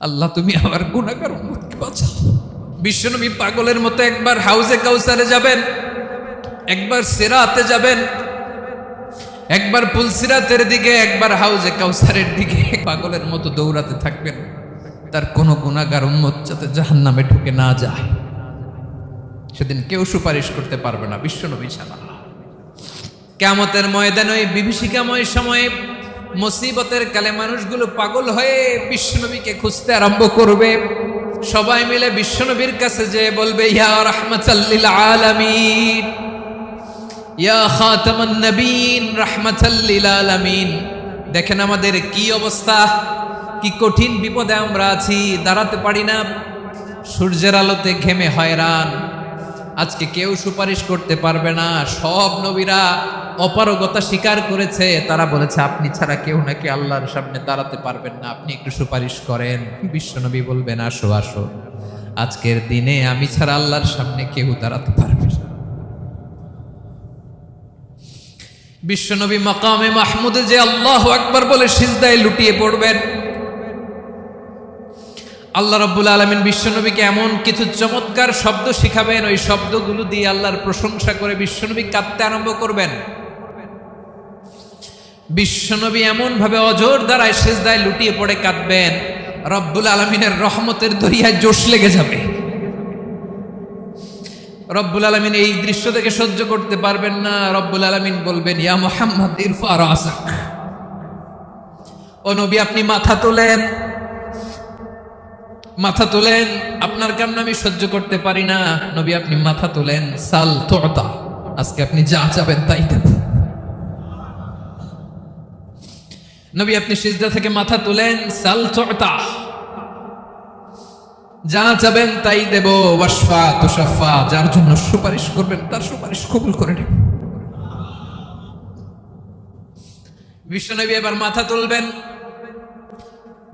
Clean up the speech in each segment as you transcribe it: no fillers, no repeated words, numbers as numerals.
আল্লাহ তুমি আমার গুনাহগার উম্মতকে বাঁচাও। বিশ্বনবী পাগলের মতো একবার হাউজে কাউসারে যাবেন, একবার সিরাতে যাবেন, একবার পুলসিরাতের দিকে, একবার হাউজে কাউসারের দিকে পাগলের মতো দৌড়াতে থাকবেন। তার কোনো গুনাহগার উম্মত যাতে জাহান্নামে ঢুকে না যায়, সেদিন কেউ সুপারিশ করতে পারবে না বিশ্বনবী ছাড়া। কিয়ামতের ময়দানে ওই বিভীষিকাময় সময়ে মুসিবতের কালে মানুষগুলো পাগল হয়ে বিশ্বনবীকে খুঁজতে আরম্ভ করবে। সবাই মিলে বিশ্বনবীর কাছে যেয়ে বলবে, ইয়া রাহমাতাল লিল আলামিন, ইয়া খাতামান নবীন, রাহমাতাল লিল আলামিন। দেখেন আমাদের কি অবস্থা, কি কঠিন বিপদে আমরা আছি, দাঁড়াতে পারি না, সূর্যের আলোতে ঘেমে হয়রান। আজকে কেউ সুপারিশ করতে পারবে না। সব নবীরা অপারগতা স্বীকার করেছে, তারা বলেছে আপনি ছাড়া কেউ নাকি আল্লাহর সামনে দাঁড়াতে পারবেন না, আপনি একটু সুপারিশ করেন। বিশ্বনবী বলবেন, আসো আসো, আজকের দিনে আমি ছাড়া আল্লাহর সামনে কেউ দাঁড়াতে পারবে না। বিশ্বনবী মাকামে মাহমুদে যে আল্লাহু আকবার বলে সিজদায় লুটিয়ে পড়বেন, আল্লাহ রাব্বুল আলামিন বিশ্বনবীকে এমন কিছু চমৎকার শব্দ শিখাবেন, ওই শব্দগুলো দিয়ে আল্লাহর প্রশংসা করে বিশ্বনবী কাঁদতে আরম্ভ করবেন। বিশ্বনবী এমন ভাবে অজর দ্বারায় সিজদায় লুটিয়ে পড়ে কাঁদবেন, রব্বুল আলামিনের রহমতের দরিয়ায় জোশ লেগে যাবে। রব্বুল আলামিন এই দৃশ্য থেকে সহ্য করতে পারবেন না। রব্বুল আলামিন বলবেন, ইয়া মুহাম্মদ ইরফা রাসাক, ও নবী আপনি মাথা তোলেন, মাথা তোলেন, আপনার কান্না আমি সহ্য করতে পারি না। নবী আপনি মাথা তোলেন, সাল তুতা, আজকে আপনি যা চাবেন তাই দেব। নবী আপনি সিজদা থেকে মাথা তুলেন, সাল তুতা, যা চাবেন তাই দেব। ওয়াশফা তুশাফা, যার জন্য সুপারিশ করবেন তার সুপারিশ কবুল করে নেব। বিশ্বনবী এবার মাথা তুলবেন।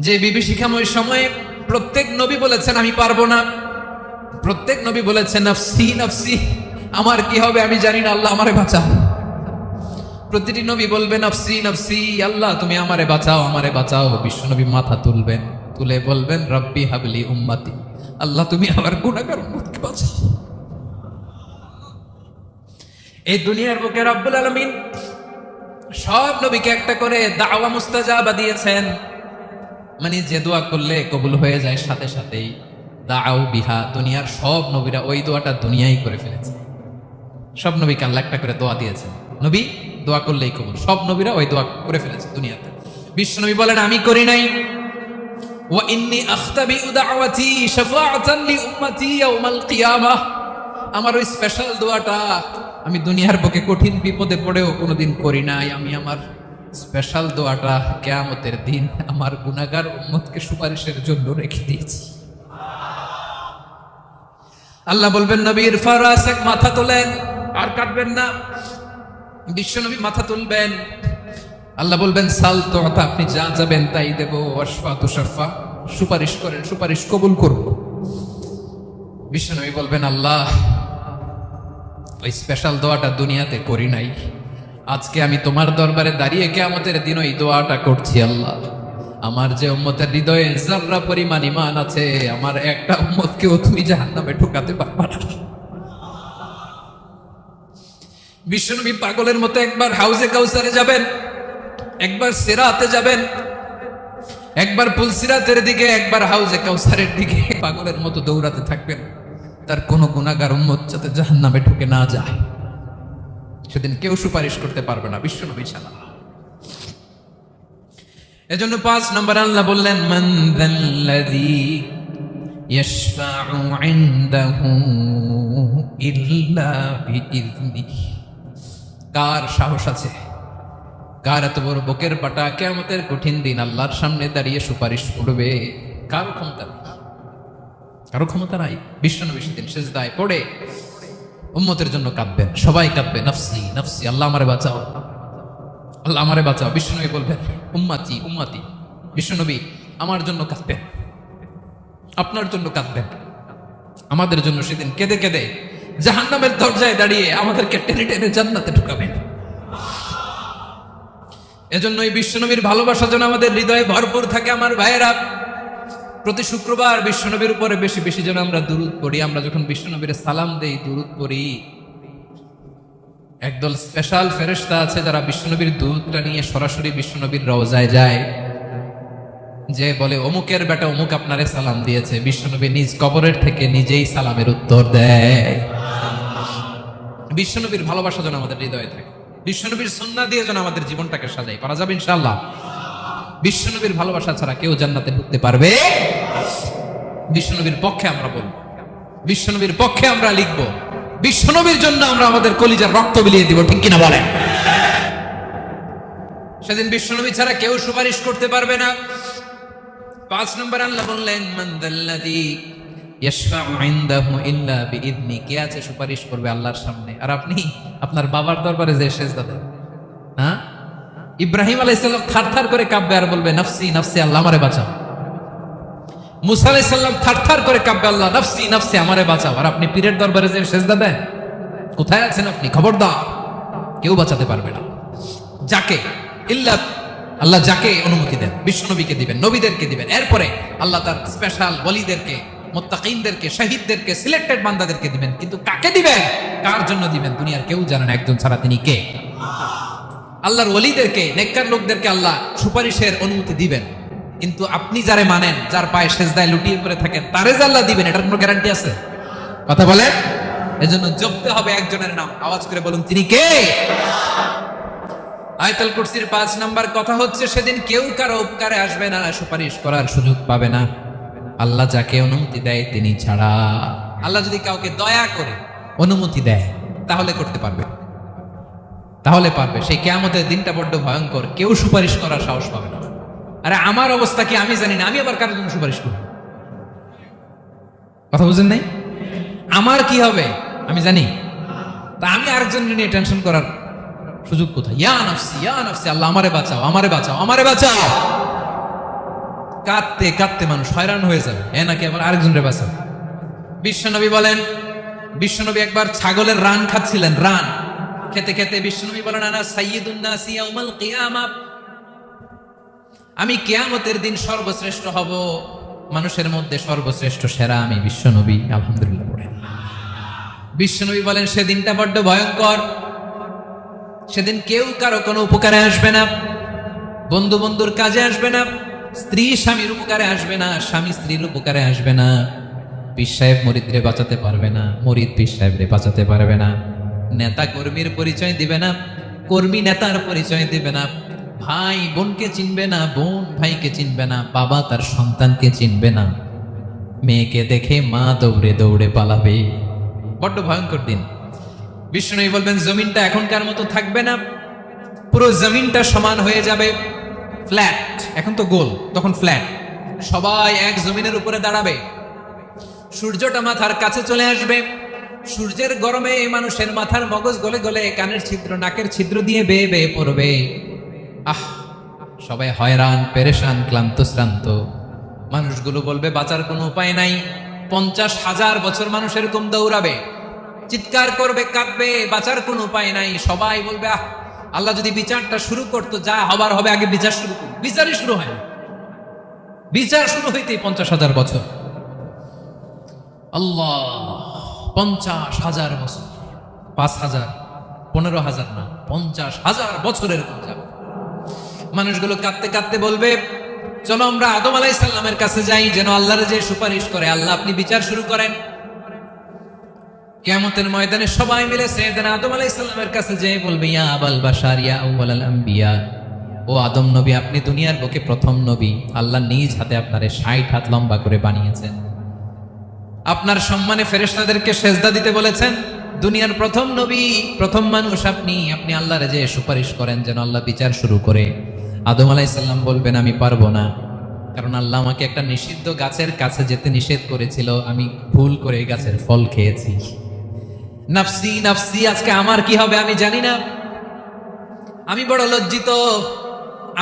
যে বিভীষিকাময় সময়ে প্রত্যেক নবী বলেছেন আমি পারবো না, প্রত্যেক নবী বলেছেন নফসি নফসি, আমার কি হবে আমি জানি না, আল্লাহ আমারে বাঁচাও। প্রতিটি নবী বলবেন নফসি নফসি, আল্লাহ তুমি আমারে বাঁচাও, আমারে বাঁচাও। বিশ্বনবী মাথা তুলবেন, তুলে বলবেন রব্বি হাবলি উম্মতি, আল্লাহ তুমি আমার গুনাহগার উম্মতকে বাঁচাও। এই দুনিয়ার বুকে রব্বুল আলামিন সব নবীকে একটা করে দাওয়া মুস্তাজাবা দিয়েছেন, মানে যে দোয়া করলে কবুল হয়ে যায় সাথে সাথেই। দাও বিহা, দুনিয়ার সব নবীরা ওই দোয়াটা দুনিয়ায় করে ফেলেছে। সব নবীকে আল্লাহ একটা করে দোয়া দিয়েছেন, নবী দোয়া করলেই কবুল। সব নবীরা ওই দোয়া করে ফেলেছে দুনিয়াতে। বিশ্বনবী বলেন আমি করি নাই। ওয়া ইন্নী আখতাবিউ দাওয়াতি শাফাআতান লি উম্মতি ইয়াউমাল কিয়ামাহ, আমার ওই স্পেশাল দোয়াটা আমি দুনিয়ার বুকে কঠিন বিপদে পড়েও কোনোদিন করি নাই। আমি আমার স্পেশাল দোয়াটা কিয়ামতের দিন আমার গুনাহগার উম্মতকে সুপারিশের জন্য রেখে দিয়েছি। আল্লাহ বলবেন নবী ইরফা রাসাক, মাথা তোলেন, আর কাটবেন না। বিশ্বনবী মাথা তুলবেন, আল্লাহ বলবেন সাল তুতা, আপনি যা যাবেন তাই দেব। ওয়াশফা তুশাফা, সুপারিশ করেন, সুপারিশ কবুল করব। বিশ্বনবী বলবেন আল্লাহ ওই স্পেশাল দোয়াটা দুনিয়াতে করি নাই, আজকে আমি তোমার দরবারে দাঁড়িয়ে কিয়ামতের দিন ওই দোয়াটা করছি। আল্লাহ আমার যে উম্মতের হৃদয়ে যাররা পরিমাণ ঈমান আছে, আমার একটা উম্মতকেও তুমি জাহান্নামে ঢুকাতে পারবা না। বিশ্বনবী পাগলের মতো একবার হাউজে কাউসারে যাবেন, একবার সিরাতে যাবেন, একবার পুলসিরাতের দিকে, একবার হাউজে কাউসারের দিকে পাগলের মতো দৌড়াতে থাকবেন। তার কোনো গুনাহগার উম্মত যাতে জাহান্নামে ঢুকে না যায়, সেদিন কেউ সুপারিশ করতে পারবে না বিশ্বনবী ছাড়া। এজন্য 5 নম্বর আল্লাহ বললেন মান যাল্লাযী ইয়াশফাউ ইনদাহু ইল্লা বিইযনিহি, কার সাহস আছে, কার এত বড় বুকের পাটা কিয়ামতের কঠিন দিন আল্লাহর সামনে দাঁড়িয়ে সুপারিশ করবে? কার ক্ষমতা নেই, কারো ক্ষমতা নাই। বিশ্বনবী সেদিন সিজদায় পড়ে উম্মতের জন্য কাঁদবেন, সবাই কাঁদবে নফসি নফসি, আল্লাহ আমারে বাঁচাও, আল্লাহ আমারে বাঁচাও। বিশ্বনবী বলবেন উম্মতি উম্মতি, বিশ্বনবী আমার জন্য কাঁদবেন, আপনার জন্য কাঁদবেন, আমাদের জন্য সেদিন কেঁদে কেঁদে জাহান্নামের দরজায় দাঁড়িয়ে আমাদেরকে টেনে টেনে জান্নাতে ঢুকাবেন। এজন্য এই বিশ্বনবীর ভালোবাসা যেন আমাদের হৃদয়ে ভরপুর থাকে। আমার ভাইয়েরা, প্রতি শুক্রবার বিশ্বনবীর উপরে বেশি বেশি যেন আমরা দুরূদ পড়ি। আমরা যখন বিশ্বনবীর সালাম দেই, দুরূদ পড়ি, একদল স্পেশাল ফেরেশতা আছে যারা বিশ্বনবীর দুরূদটা নিয়ে সরাসরি বিশ্বনবীর রওজায় যায়, যে বলে অমুকের বেটা অমুক আপনারে সালাম দিয়েছে। বিশ্বনবী নিজ কবরের থেকে নিজেই সালামের উত্তর দেয়। বিশ্বনবীর ভালোবাসা যেন আমাদের হৃদয়ে থাকে, বিশ্বনবীর সুন্নাহ দিয়ে যেন আমাদের জীবনটাকে সাজাই। পারা যাবে ইনশাআল্লাহ। বিশ্বনবীর ভালোবাসা ছাড়া কেউ জান্নাতে ঢুকতে পারবে? বিশ্বনবীর পক্ষে আমরা বলবো, বিশ্বনবীর পক্ষে আমরা লিখব, বিশ্বনবীর জন্য আমরা আমাদের কলিজার রক্ত বিলিয়ে দিব, ঠিক কিনা বলেন? সেদিন বিশ্বনবী ছাড়া কেউ সুপারিশ করতে পারবে না। 5 নম্বর আল্লাহ বললেন, মান যাল্লাযী ইয়াশফাউ ইনদাহু ইল্লা বিইذনি। কে আছে সুপারিশ করবে আল্লাহর সামনে আর আপনি আপনার বাবার দরবারে যে সেজদা দেন? হ্যাঁ, ইব্রাহিম আলাইহিস সালাম থারথার করে কাঁপবে আর বলবে নাফসি নাফসি, আল্লাহ আমারে বাঁচাও। মুসা আলাইহিস সালাম থারথার করে কাঁপবে, আল্লাহ নাফসি নাফসি, আমারে বাঁচাও। আর আপনি পীরের দরবারে যে সেজদা দেন? কোথায় আছেন আপনি? খবরদার, কেউ বাঁচাতে পারবে না। যাকে ইল্লা আল্লাহ যাকে অনুমতি দেন, বিশ্বনবীকে দিবেন, নবীদেরকে দিবেন, এরপরে আল্লাহ তার স্পেশাল ওয়ালিদেরকে, মুত্তাকিনদেরকে, শহীদদেরকে, সিলেক্টেড বান্দাদেরকে দিবেন। কিন্তু কাকে দিবেন, কার জন্য দিবেন, দুনিয়ার কেউ জানে না একজন ছাড়া, তিনি কে? আল্লাহর ওয়ালিদেরকে, নেককার লোকদেরকে আল্লাহ সুপারিশের অনুমতি দিবেন। কিন্তু আপনি যারে মানেন, যার পায়ে সেজদায় লুটিয়ে পড়ে থাকেন, তারে যে আল্লাহ দিবেন, এটার কোনো গ্যারান্টি আছে? কথা বলেন। এজন্য জপতে হবে একজনের নাম, আওয়াজ করে বলুন, তিনি কে? আয়াতুল কুরসির 5 নাম্বার কথা হচ্ছে, সেদিন কেউ কারো উপকারে আসবে না, সুপারিশ করার সুযোগ পাবে না, আল্লাহ যাকে অনুমতি দেয় তিনি ছাড়া। আল্লাহ যদি কাউকে দয়া করে অনুমতি দেয় তাহলে করতে পারবে, তাহলে পারবে। সেই কিয়ামতের দিনটা বড্ড ভয়ঙ্কর, কেউ সুপারিশ করার সাহস পাবে না। আরে আমার অবস্থা কি আমি জানি না, আমি আবার কারোর জন্য সুপারিশ করব? কথা বুঝেন নাই? আমার কি হবে আমি জানি, তা আমি আরেকজনকে নিয়ে টেনশন করার সুযোগ কোথায়? ইয়া নাফসি ইয়া নাফসি, আল্লাহ আমারে বাঁচাও, আমারে বাঁচাও, আমারে বাঁচাও। কাঁদতে কাঁদতে মানুষ হয়রান হয়ে যাবে, এ নাকি আবার আরেকজনের বাঁচাও। বিশ্বনবী বলেন, বিশ্বনবী একবার ছাগলের রান খাচ্ছিলেন, রান খেতে খেতে বিশ্বনবী বলেন, আনা সাইয়্যিদুন নাসি ইয়াউমাল কিয়ামাহ, আমি কিয়ামতের দিন সর্বশ্রেষ্ঠ হব, মানুষের মধ্যে সর্বশ্রেষ্ঠ সেরা আমি বিশ্বনবী। আলহামদুলিল্লাহ পড়েন। বিশ্বনবী বলেন, সেদিনটা বড্ড ভয়ঙ্কর, সেদিন কেউ কারো কোনো উপকারে আসবে না, বন্ধু বন্ধুর কাজে আসবে না, স্ত্রী স্বামীর উপকারে আসবে না, স্বামী স্ত্রীর উপকারে আসবে না, পীর সাহেব মুরিদরে বাঁচাতে পারবে না, মুরিদ পীর সাহেবরে বাঁচাতে পারবে না, নেতা কর্মীর পরিচয় দিবে না, কর্মী নেতার পরিচয় দিবে না, ভাই বোনকে চিনবে না, বোন ভাইকে চিনবে না, বাবা তার সন্তানকে চিনবে না, মেয়েকে দেখে মা দৌড়ে দৌড়ে পালাবে। বড্ড ভয়ঙ্কর দিন। বিষ্ণু বলবেন, জমিনটা এখনকার মতো থাকবে না, পুরো জমিনটা সমান হয়ে যাবে, ফ্ল্যাট। এখন তো গোল, তখন ফ্ল্যাট। সবাই এক জমিনের উপরে দাঁড়াবে, সূর্যটা মাথার কাছে চলে আসবে, সূর্যের গরমে মানুষের মাথার মগজ গলে গলে কানের ছিদ্র, নাকের ছিদ্র দিয়ে বেয়ে বেয়ে পড়বে। আহ, সবাই হয়রান, পেরেশান, ক্লান্ত শ্রান্ত। মানুষগুলো বলবে বাঁচার কোনো উপায় নাই। 50,000 বছর মানুষ এরকম দৌড়াবে, চিৎকার করবে, কাঁদবে, বাঁচার কোনো উপায় নাই। সবাই বলবে, আহ, আল্লাহ যদি বিচারটা শুরু করতো, যা হবার হবে, আগে বিচার শুরু করুন। বিচারই শুরু হয় না, বিচার শুরু হইতেই 50,000 বছর। আল্লাহ, 50,000 বছর, 5,000, 15,000 না, 50,000 বছর এরকম যাবে। মানুষগুলো কাঁদতে কাঁদতে বলবে, চলো আমরা আদম আলাইহিস সালামের কাছে যাই, যেন আল্লাহর যে সুপারিশ করে, আল্লাহ আপনি বিচার শুরু করেন। কিয়ামতের ময়দানে সবাই মিলে সাইয়েদনা আদম আলাইহিস সালামের কাছে যেয়ে বলবে, ইয়া আবাল বাশার ইয়া আউয়ালাল আম্বিয়া, ও আদম নবী, আপনি দুনিয়ার বুকে প্রথম নবী, আল্লাহ নিজ হাতে আপনারে 60 হাত লম্বা করে বানিয়েছেন, আপনার সম্মানে ফেরেশতাদেরকে সেজদা দিতে বলেছেন, দুনিয়ার প্রথম নবী, প্রথম মানুষ আপনি, আপনি আল্লাহর যে সুপারিশ করেন যেন আল্লাহ বিচার শুরু করে। আদম আলাইহিস সালাম বলবেন, আমি পারবো না, কারণ আল্লাহ আমাকে একটা নিষিদ্ধ গাছের কাছে যেতে নিষেধ করেছিল, আমি ভুল করে এই গাছের ফল খেয়েছি। নাফসি নাফসি, আজকে আমার কি হবে আমি জানি না, আমি বড় লজ্জিত।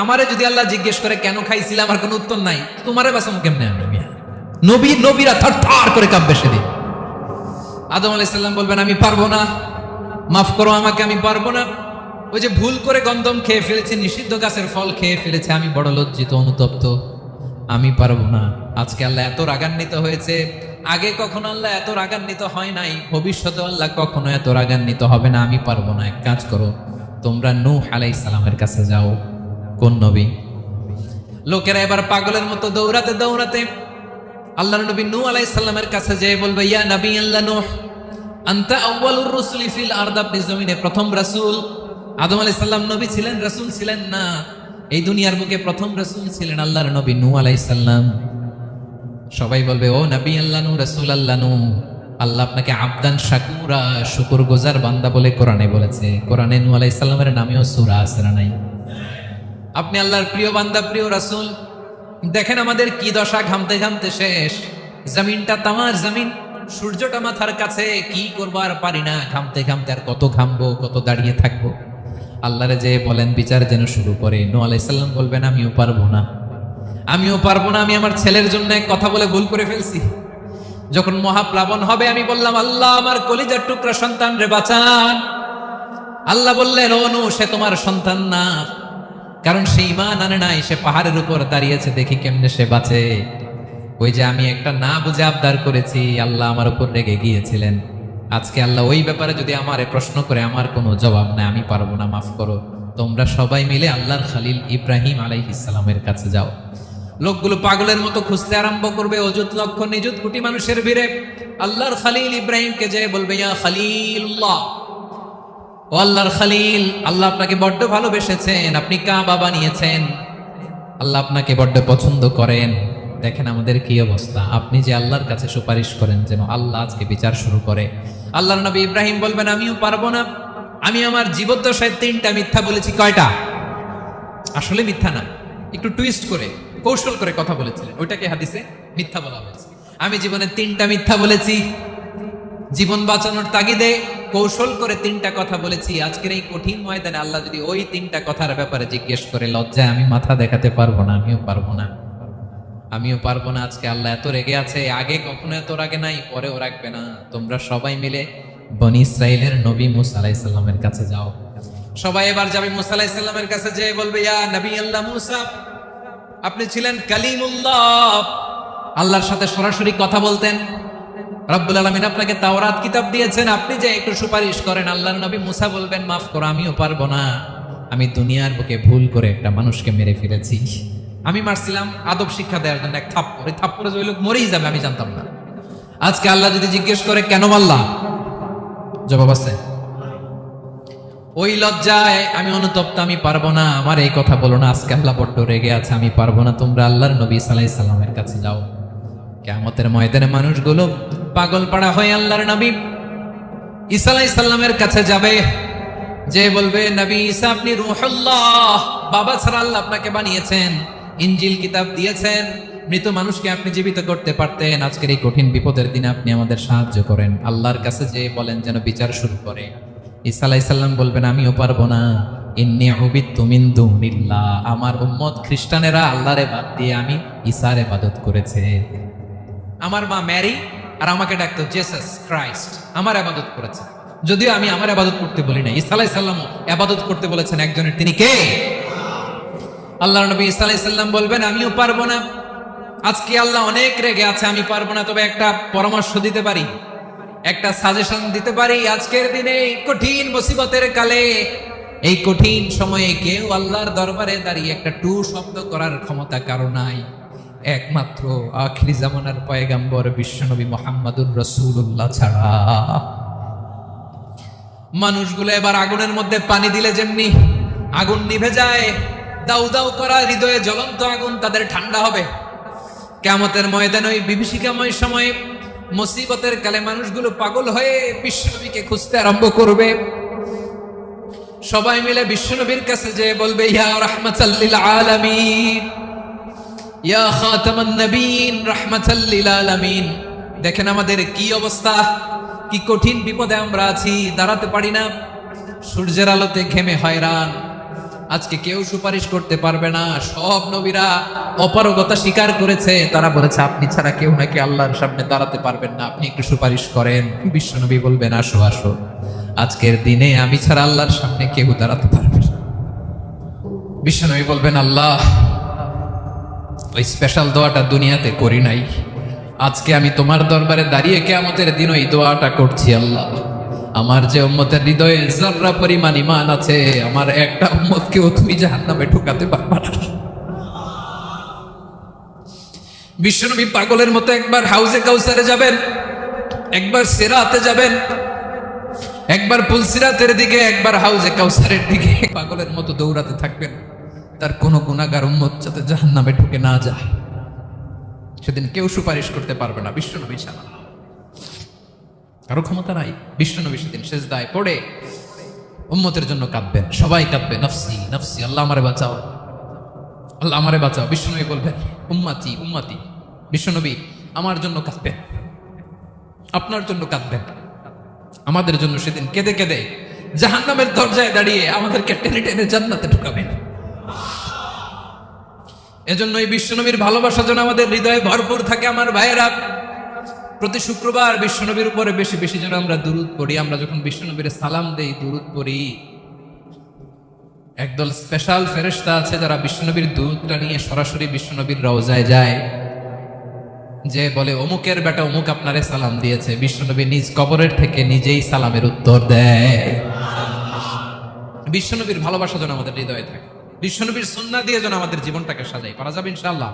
আমারে যদি আল্লাহ জিজ্ঞেস করে কেন খাইছিলাম, আমার কোনো উত্তর নাই, তোমারে বাঁচাবো কেমনে আমি? নবীরা থরথর করে কাঁপবে সেদিন। আদম আলাইহিস সালাম বলবেন, আমি পারবো না, মাফ করো আমাকে, আমি পারবো না। ওই যে ভুল করে গন্ধম খেয়ে ফেলেছি, নিষিদ্ধ গাছের ফল খেয়ে ফেলেছে, আমি বড় লজ্জিত, অনুতপ্ত, আমি পারবো না। আজকে আল্লাহ এত রাগান্বিত হয়েছে, আগে কখনো আল্লাহ এত রাগান্বিত হয় নাই, ভবিষ্যতে আল্লাহ কখনো এত রাগান্বিত হবে না। আমি পারবো না, এক কাজ করো, তোমরা নূহ আলাইহিস সালামের কাছে যাও। কোন নবী? লোকেরা এবার পাগলের মতো দৌড়াতে দৌড়াতে আল্লাহর নবী নূহ আলাইহিস সালামের কাছে যেয়ে বলবে, ইয়া নবী আল্লাহ নূহ, আনতা আউয়ালুর রাসূলি ফিল আরদ, আপনি জমিনে প্রথম রাসূল। আদম আলাইহিস সালাম নবী ছিলেন, রাসূল ছিলেন না। এই দুনিয়ার বুকে প্রথম রাসূল ছিলেন আল্লাহর নবী নূহ আলাইহিস সালাম। সবাই বলবে, ও নবী আল্লাহ নূহ, রাসূল আল্লাহ নূহ, আল্লাহ আপনাকে আবদান শাকুরা, শুকরগুজার বান্দা বলে কোরআনে বলেছে। কোরআনে নূহ আলাইহিস সালামের নামেও সূরা আছে না নাই? আপনি আল্লাহর প্রিয় বান্দা, প্রিয় রাসূল। দেখেন আমাদের কি দশা, ঘামতে ঘামতে শেষ। জমিনটা তামার জমিন, সূর্যটা মাথার কাছে, কি করবো আর পারি না, ঘামতে ঘামতে আর কত ঘামবো, কত দাঁড়িয়ে থাকবো। আল্লাহরে যে বলেন বিচার যেন শুরু করে। নূহ আলাইহিস সালাম বলবেন, আমিও পারবো না, আমিও পারবো না। আমি আমার ছেলের জন্য এক কথা বলে ভুল করে ফেলছি। যখন মহাপ্লাবন হবে আমি বললাম, আল্লাহ আমার কলিজার টুকরা সন্তান রে বাঁচান। আল্লাহ বললেন, ও নূহ, সে তোমার সন্তান না, কারণ সে ঈমান আনে নাই, সে পাহাড়ের উপর দাঁড়িয়েছে, দেখি কেমনে সে বাঁচে। ওই যে আমি একটা না বুঝে আবদার করেছি, আল্লাহ আমার উপর রেগে গিয়েছিলেন। আজকে আল্লাহ ওই ব্যাপারে যদি আমারে প্রশ্ন করে, আমার কোনো জবাব নাই, আমি পারবো না, মাফ করো। তোমরা সবাই মিলে আল্লাহর খালিল ইব্রাহিম আলাইহিস সালামের কাছে যাও। লোকগুলো পাগলের মতো খুঁজতে আরম্ভ করবে, অযুত লক্ষ নিযুত কোটি মানুষের ভিড়ে আল্লাহর খালিল ইব্রাহিমকে যে বলবে, ইয়া খালিলুল্লাহ, ও আল্লাহর খালিল, আল্লাহ আপনাকে বড্ড ভালোবেসেছেন, আপনি কাবা বানিয়েছেন, আল্লাহ আপনাকে বড্ড পছন্দ করেন। দেখেন আমাদের কি অবস্থা। আপনি যে আল্লাহর কাছে সুপারিশ করেন যেন আল্লাহ আজকে বিচার শুরু করে। আল্লাহর নবী ইব্রাহিম বলবেন, আমিও পারবো না। আমি আমার জীবদ্দশায় 3টা মিথ্যা বলেছি। কয়টা? আসলে মিথ্যা না, একটু টুইস্ট করে, কৌশল করে কথা বলেছিলেন, ওইটাকে হাদিসে মিথ্যা বলা হয়েছে। আমি জীবনে 3টা মিথ্যা বলেছি, জীবন বাঁচানোর তাগিদে কৌশল করে 3টা কথা বলেছি। আজকের এই কঠিন ময়দানে আল্লাহ যদি ওই 3টা কথার ব্যাপারে জিজ্ঞেস করে, লজ্জায় আমি মাথা দেখাতে পারবো না, আমিও পারবো না, আমিও পারবো না। আজকে আল্লাহ এত রেগে আছে, আগে কখনো এত রাগে নাই, পরেও রাখবে না। তোমরা সবাই মিলে বনি ইসরাইলের নবী মূসা আলাইহিস সালামের কাছে যাও। সবাই এবার যাবে মূসা আলাইহিস সালামের কাছে, যেয়ে বলবে, ইয়া নবী আল্লাহ মূসা, আপনি ছিলেন কালিমুল্লাহ, আল্লাহর সাথে সরাসরি কথা বলতেন। রব্বুল আলামিন আপনাকে তাওরাত কিতাব দিয়েছেন, আপনি যে একটু সুপারিশ করেন। আল্লাহর নবী মূসা বলবেন, মাফ করো, আমিও পারবো না। আমি দুনিয়ার বুকে ভুল করে একটা মানুষকে মেরে ফেলেছি। আমি মারছিলাম আদব শিক্ষা দেওয়ার জন্য এক থাপ্পড়, এই থাপ্পড়ে যে ওই লোক মরেই যাবে আমি জানতাম না। আজকে আল্লাহ যদি জিজ্ঞেস করে কেন মারলা, জবাব আছে? ওই লজ্জায় আমি অনুতপ্ত, আমি পারবো না, আমার এই কথা বলো না। আজকে আল্লাহ বড্ড রেগে আছে, আমি পারবো না। তোমরা আল্লাহর নবী ঈসা আলাইহিস সালামের কাছে যাও। কিয়ামতের ময়দানে মানুষগুলো পাগল পাড়া হয়ে আল্লাহর নবী ঈসা আলাইহিস সালামের কাছে যাবে, যে বলবে, নবী ঈসা আপনি রূহুল্লাহ, বাবা ছাড়া আল্লাহ আপনাকে বানিয়েছেন, ইনজিল কিতাব দিয়েছেন, মৃত মানুষকে আপনি জীবিত করতে পারতেন। আজকের এই কঠিন বিপদের দিনে আপনি আমাদের সাহায্য করেন। আল্লাহর কাছে যে বলেন যেন বিচার শুরু করে। ঈসা আলাইহিস সালাম বলবেন, আমিও পারবো না। ইন্নী উবিদতু মিন দুনিল্লাহ, আমার উম্মত খ্রিস্টানেরা আল্লাহরে বাদ দিয়ে আমি ঈসার ইবাদত করেছে। আমার মা ম্যারি আর আমাকে ডাকতো জেসাস ক্রাইস্ট, আমার ইবাদত করেছে। যদিও আমি আমার ইবাদত করতে বলি না, ঈসা আলাইহিস সালাম ইবাদত করতে বলেছেন একজনের, তিনি কে? আল্লাহর নবী ঈসা আলাইহিস সালাম বলবেন, আমিও পারবো না। আজকে আল্লাহ অনেক রেগে আছে, আমি পারবো না। তবে একটা পরামর্শ দিতে পারি, একটা সাজেশন দিতে পারি। আজকের দিনে কঠিন মুসিবতের কালে, এই কঠিন সময়ে কেউ আল্লাহর দরবারে দাঁড়িয়ে একটা টু শব্দ করার ক্ষমতা কারো নাই, একমাত্র আখিরি জামানার পয়গাম্বর বিশ্বনবী মুহাম্মদুর রাসূলুল্লাহ ছাড়া। মানুষগুলো এবার আগুনের মধ্যে পানি দিলে যেমনি আগুন নিভে যায়, দাউ দাউ করা হৃদয়ে জ্বলন্ত আগুন তাদের ঠান্ডা হবে। কিয়ামতের ময়দানে ওই বিভীষিকাময় সময়ে, মুসিবতের কালে মানুষগুলো পাগল হয়ে বিশ্বনবীকে খুঁজতে আরম্ভ করবে। সবাই মিলে বিশ্বনবীর কাছে যেয়ে বলবে, ইয়া রাহমাতাল লিল আলামিন, ইয়া খাতামান নবীন, রাহমাতাল লিল আলামিন। দেখেন আমাদের কি অবস্থা, কি কঠিন বিপদে আমরা আছি, দাঁড়াতে পারি না, সূর্যের আলোতে ঘেমে হয়রান। আজকে কেউ সুপারিশ করতে পারবে না। সব নবীরা অপারগতা স্বীকার করেছে, তারা বলেছে আপনি ছাড়া কেউ নাকি আল্লাহর সামনে দাঁড়াতে পারবেন না, আপনি একটু সুপারিশ করেন। বিশ্বনবী বলবেন, আসো আসো, আজকের দিনে আমি ছাড়া আল্লাহর সামনে কেউ দাঁড়াতে পারবে না। বিশ্বনবী বলবেন, আল্লাহ ওই স্পেশাল দোয়াটা দুনিয়াতে করি নাই। আজকে আমি তোমার দরবারে দাঁড়িয়ে কিয়ামতের দিন ওই দোয়াটা করছি। আল্লাহ, আমার যে উম্মতের হৃদয়ে যাররা পরিমাণ ঈমান আছে, আমার একটা উম্মতকেও তুমি জাহান্নামে ঢোকাতে পারবা না। বিশ্বনবী পাগলের মতো একবার হাউজে কাউসারে যাবেন, একবার সিরাতে যাবেন, একবার পুলসিরাতের দিকে, একবার হাউজে কাউসারের দিকে পাগলের মতো দৌড়াতে থাকবেন। তার কোনো গুনাহগার উম্মত যাতে জাহান্নামে ঢুকে না যায়। সেদিন কেউ সুপারিশ করতে পারবে না বিশ্বনবী ছাড়া, কারো ক্ষমতা নাই। বিশ্বনবী সেদিন সেজদায় পড়ে উম্মতের জন্য কাঁদবেন, সবাই কাঁদবে, নফসি নফসি, আল্লাহ আমারে বাঁচাও, আল্লাহ আমারে বাঁচাও। বিশ্বনবী বলবেন উম্মতি উম্মতি। বিশ্বনবী আমার জন্য কাঁদবেন, আপনার জন্য কাঁদবেন, আমাদের জন্য সেদিন কেঁদে কেঁদে জাহান্নামের দরজায় দাঁড়িয়ে আমাদেরকে টেনে টেনে জান্নাতে ঢুকাবেন। এজন্য এই বিশ্বনবীর ভালোবাসা যেন আমাদের হৃদয়ে ভরপুর থাকে। আমার ভাইয়েরা, প্রতি শুক্রবার বিশ্বনবীর উপরে বেশি বেশি যেন আমরা দুরূদ পড়ি। আমরা যখন বিশ্বনবীর সালাম দেই, দুরূদ পড়ি, একদল স্পেশাল ফেরেশতা আছে যারা বিশ্বনবীর দুরূদটা নিয়ে সরাসরি বিশ্বনবীর রওজায় যায়, যে বলে অমুকের বেটা অমুক আপনারে সালাম দিয়েছে। বিশ্বনবী নিজ কবরের থেকে নিজেই সালামের উত্তর দেয়। বিশ্বনবীর ভালোবাসা যেন আমাদের হৃদয়ে থাকে, বিশ্বনবীর সুন্নাহ দিয়ে যেন আমাদের জীবনটাকে সাজাই। পারা যাবে ইনশাআল্লাহ।